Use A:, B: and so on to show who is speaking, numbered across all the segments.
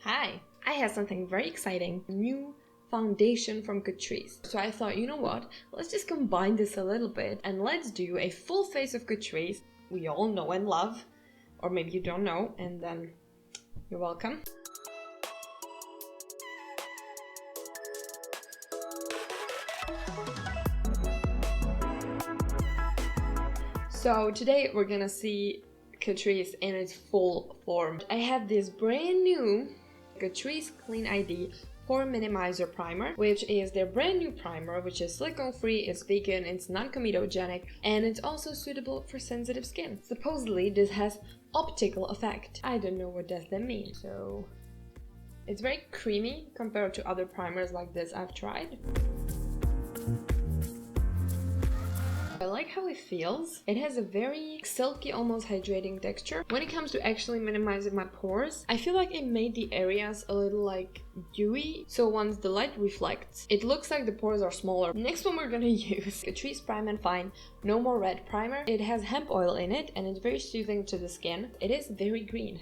A: Hi, I have something very exciting, new foundation from Catrice. So I thought, you know what, let's just combine this a little bit and let's do a full face of Catrice we all know and love, or maybe you don't know, and then you're welcome. So today we're gonna see Catrice in its full form. I have this brand new Catrice Clean ID Pore Minimizer Primer, which is their brand new primer, which is silicone free, it's vegan, it's non-comedogenic, and it's also suitable for sensitive skin. Supposedly this has optical effect. I don't know what does that mean. So it's very creamy compared to other primers like this I've tried. I like how it feels. It has a very silky, almost hydrating texture. When it comes to actually minimizing my pores, I feel like it made the areas a little like dewy. So once the light reflects, it looks like the pores are smaller. Next one we're gonna use Catrice Prime and Fine No More Red Primer. It has hemp oil in it and it's very soothing to the skin. It is very green.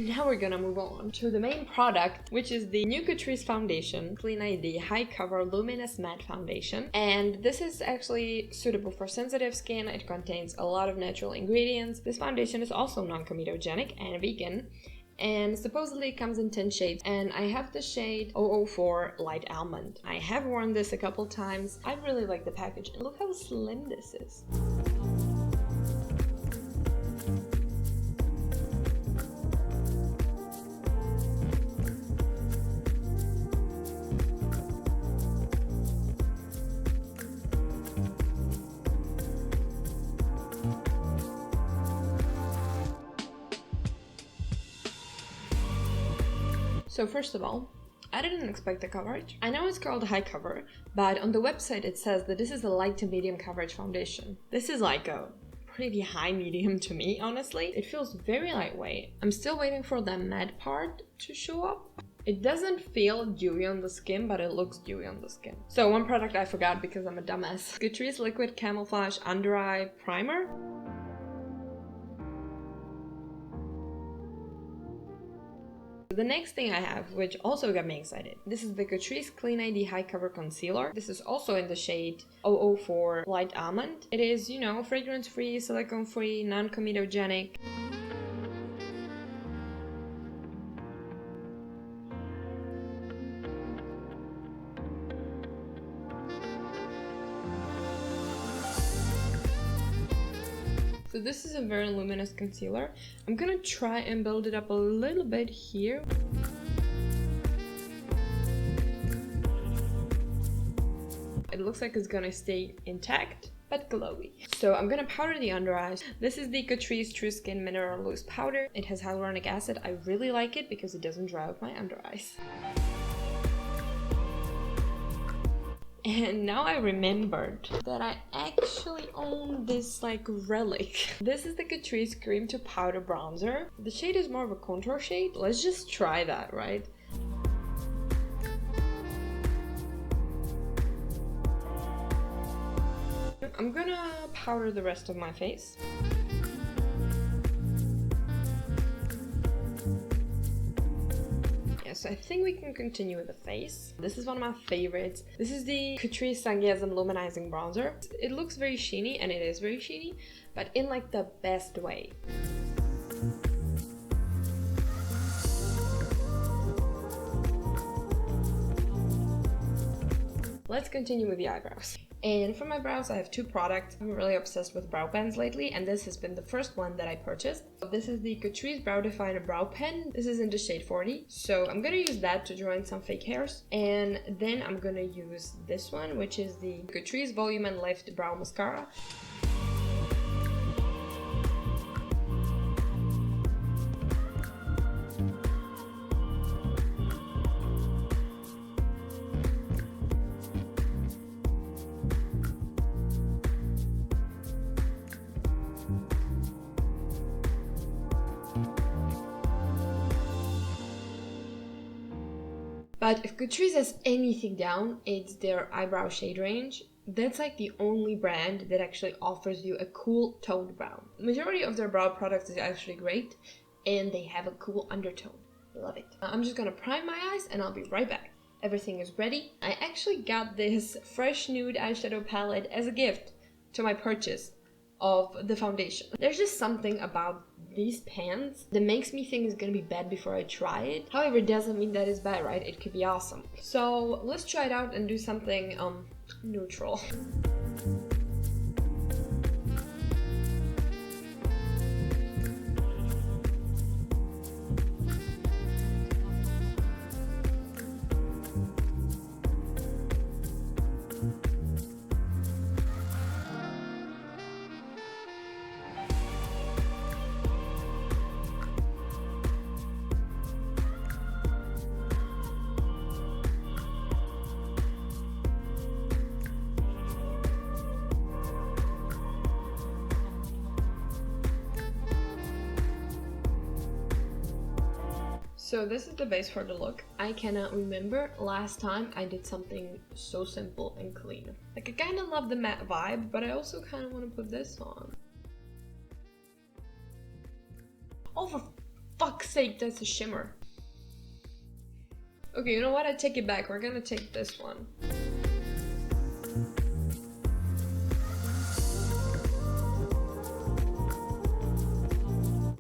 A: Now we're gonna move on to the main product, which is the new Catrice foundation, Clean ID High Cover Luminous Matte Foundation. And this is actually suitable for sensitive skin. It contains a lot of natural ingredients. This foundation is also non-comedogenic and vegan. And supposedly it comes in 10 shades, and I have the shade 004 Light Almond. I have worn this a couple times. I really like the package. Look how slim this is. So first of all, I didn't expect the coverage. I know it's called High Cover, but on the website it says that this is a light to medium coverage foundation. This is like a pretty high medium to me, honestly. It feels very lightweight. I'm still waiting for the matte part to show up. It doesn't feel dewy on the skin, but it looks dewy on the skin. So one product I forgot because I'm a dumbass. Catrice Liquid Camouflage Under Eye Primer. The next thing I have, which also got me excited, this is the Catrice Clean ID High Cover Concealer. This is also in the shade 004 Light Almond. It is, you know, fragrance-free, silicone-free, non-comedogenic. So this is a very luminous concealer. I'm gonna try and build it up a little bit here. It looks like it's gonna stay intact, but glowy. So I'm gonna powder the under eyes. This is the Catrice True Skin Mineral Loose Powder. It has hyaluronic acid. I really like it because it doesn't dry out my under eyes. And now I remembered that I actually own this like relic. This is the Catrice Cream to Powder Bronzer. The shade is more of a contour shade. Let's just try that, right? I'm gonna powder the rest of my face. So I think we can continue with the face. This is one of my favorites. This is the Catrice Sangasm Luminizing Bronzer. It looks very sheeny, and it is very sheeny, but in like the best way. Let's continue with the eyebrows. And for my brows, I have two products. I'm really obsessed with brow pens lately, and this has been the first one that I purchased. This is the Catrice Brow Definer Brow Pen. This is in the shade 40. So I'm gonna use that to draw in some fake hairs. And then I'm gonna use this one, which is the Catrice Volume and Lift Brow Mascara. But if Catrice has anything down, it's their eyebrow shade range. That's like the only brand that actually offers you a cool toned brow. Majority of their brow products is actually great, and they have a cool undertone. Love it. I'm just gonna prime my eyes and I'll be right back. Everything is ready. I actually got this fresh nude eyeshadow palette as a gift to my purchase of the foundation. There's just something about these pans that makes me think it's gonna be bad before I try it. However, it doesn't mean that it's bad, right? It could be awesome. So let's try it out and do something neutral. So this is the base for the look. I cannot remember last time I did something so simple and clean. Like, I kind of love the matte vibe, but I also kind of want to put this on. Oh, for fuck's sake, that's a shimmer. Okay, you know what? I take it back. We're gonna take this one.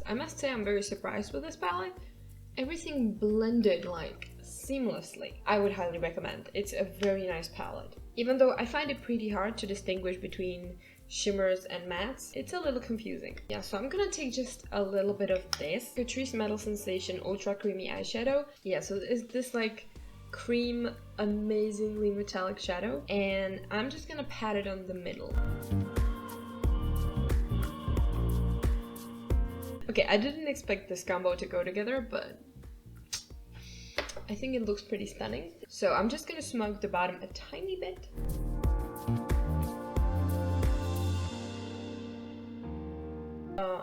A: I must say I'm very surprised with this palette. Everything blended like seamlessly. I would highly recommend. It's a very nice palette. Even though I find it pretty hard to distinguish between shimmers and mattes, it's a little confusing. Yeah, so I'm gonna take just a little bit of this Catrice Metal Sensation Ultra Creamy Eyeshadow. Yeah, so it's this like cream, amazingly metallic shadow, and I'm just gonna pat it on the middle. Okay, I didn't expect this combo to go together, but I think it looks pretty stunning. So I'm just gonna smoke the bottom a tiny bit.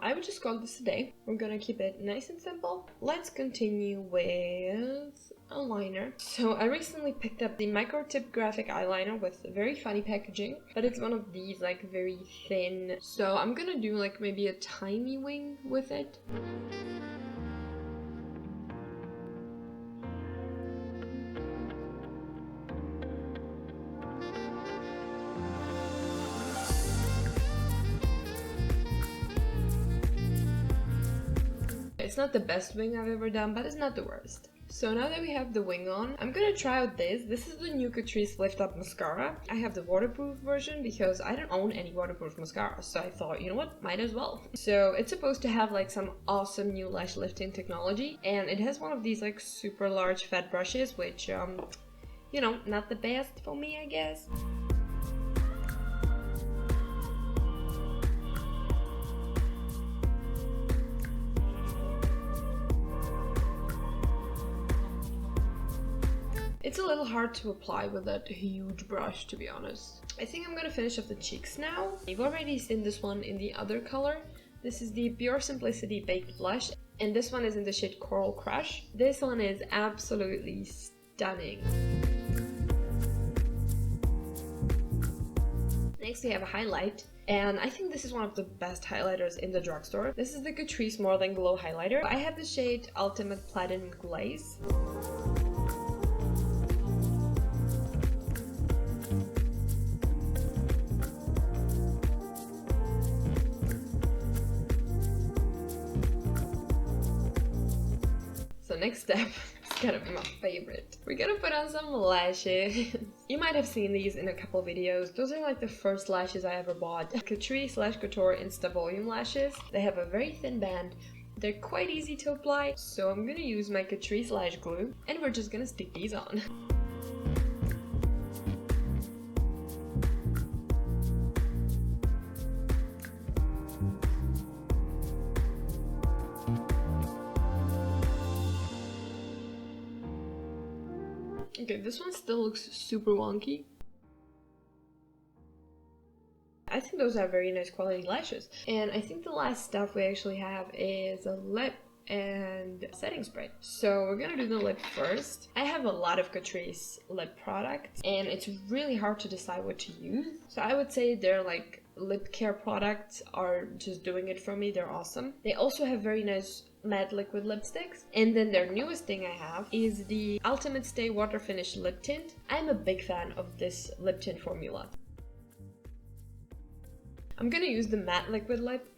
A: I would just call this a day. We're gonna keep it nice and simple. Let's continue with a liner. So I recently picked up the micro tip graphic eyeliner with very funny packaging, but it's one of these like very thin. So I'm gonna do like maybe a tiny wing with it. It's not the best wing I've ever done, but it's not the worst. So now that we have the wing on, I'm gonna try out this. This is the new Catrice Lift Up Mascara. I have the waterproof version because I don't own any waterproof mascara, so I thought, you know what, might as well. So it's supposed to have like some awesome new lash lifting technology, and it has one of these like super large fat brushes, which, you know, not the best for me, I guess. It's a little hard to apply with that huge brush, to be honest. I think I'm gonna finish off the cheeks now. You've already seen this one in the other color. This is the Pure Simplicity Baked Blush, and this one is in the shade Coral Crush. This one is absolutely stunning. Next we have a highlight, and I think this is one of the best highlighters in the drugstore. This is the Catrice More Than Glow highlighter. I have the shade Ultimate Platinum Glaze. So next step is gonna be my favorite. We're gonna put on some lashes. You might have seen these in a couple videos. Those are like the first lashes I ever bought. Catrice Lash Couture Insta Volume lashes. They have a very thin band. They're quite easy to apply. So I'm gonna use my Catrice Lash Glue, and we're just gonna stick these on. Okay, this one still looks super wonky. I think those are very nice quality lashes. And I think the last stuff we actually have is a lip and setting spray. So we're gonna do the lip first. I have a lot of Catrice lip products, and it's really hard to decide what to use. So I would say they're like lip care products are just doing it for me. They're awesome. They also have very nice matte liquid lipsticks. And then their newest thing I have is the Ultimate Stay Water Finish Lip Tint. I'm a big fan of this lip tint formula. I'm gonna use the matte liquid lip.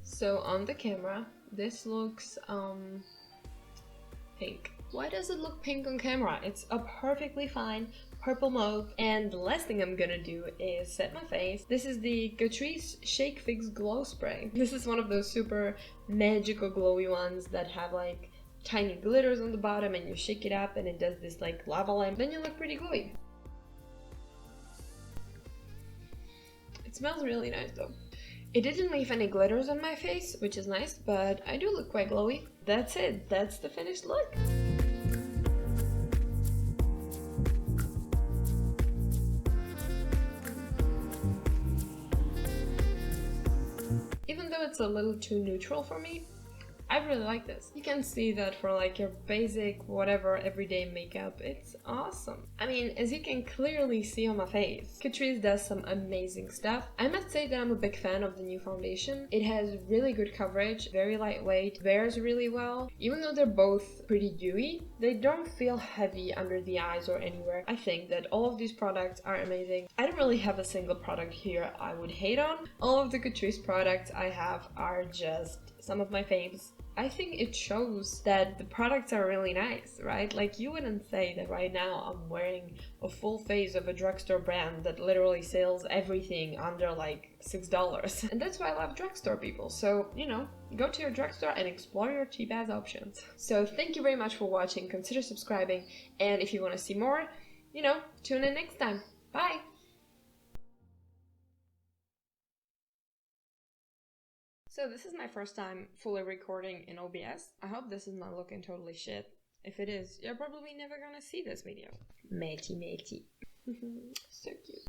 A: So on the camera, this looks pink. Why does it look pink on camera? It's a perfectly fine purple mauve. And the last thing I'm gonna do is set my face. This is the Catrice Shake Fix Glow Spray. This is one of those super magical glowy ones that have like tiny glitters on the bottom, and you shake it up and it does this like lava lamp. Then you look pretty glowy. It smells really nice though. It didn't leave any glitters on my face, which is nice, but I do look quite glowy. That's it. That's the finished look. Even though it's a little too neutral for me, I really like this. You can see that for like your basic, whatever, everyday makeup, it's awesome. I mean, as you can clearly see on my face, Catrice does some amazing stuff. I must say that I'm a big fan of the new foundation. It has really good coverage, very lightweight, wears really well. Even though they're both pretty dewy, they don't feel heavy under the eyes or anywhere. I think that all of these products are amazing. I don't really have a single product here I would hate on. All of the Catrice products I have are just some of my faves. I think it shows that the products are really nice, right? Like, you wouldn't say that right now I'm wearing a full face of a drugstore brand that literally sells everything under like $6. And that's why I love drugstore people. So, you know, go to your drugstore and explore your cheap ass options. So thank you very much for watching. Consider subscribing. And if you want to see more, you know, tune in next time. Bye! So this is my first time fully recording in OBS. I hope this is not looking totally shit. If it is, you're probably never gonna see this video. Matey. So cute.